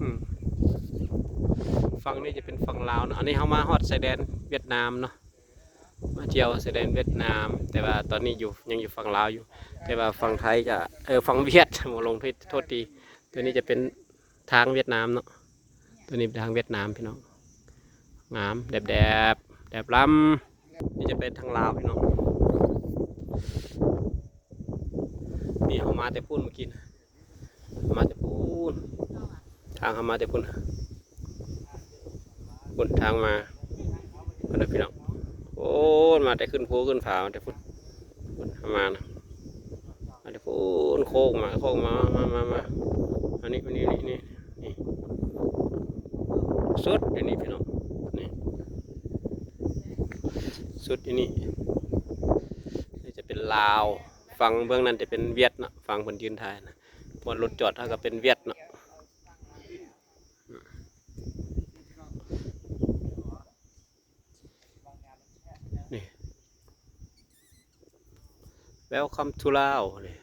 อืมฝั่งนี้จะเป็นฝั่งลาวเนาะอันนี้เขามาฮอดชายแดนเวียดนามเนาะมาเที่ยวชายแดนเวียดนามแต่ว่าตอนนี้ยังอยู่ฝั่งลาวอยู่แต่ว่าฝั่งไทยจะฝั่งเวียดหมลงพิษโทษทีตัวนี้จะเป็นทางเวียดนามเนาะตัวนี้เป็นทางเวียดนามพี่น้องงามแดบล้ำนี่จะเป็นทางลาวพี่น้องนี่เขามาแต่พูดเมื่อกี้มาแต่พูดทางเขามาแต่พูดทางมาคนละพี่น้องโอ้มาแต่ขึ้นภูขึ้นผามาแต่พูดมานะมาแต่พูดโค้งมาอันนี้นี่สุดอันนี้พี่น้องนี่สุดอันนี้จะเป็นลาวฟังเบื้องนั้นจะเป็นเวียดนะฟังคนยืนถ่ายนะพอรถจอดถ้าก็เป็นเวียดนะนี่ Welcome to Lao เลย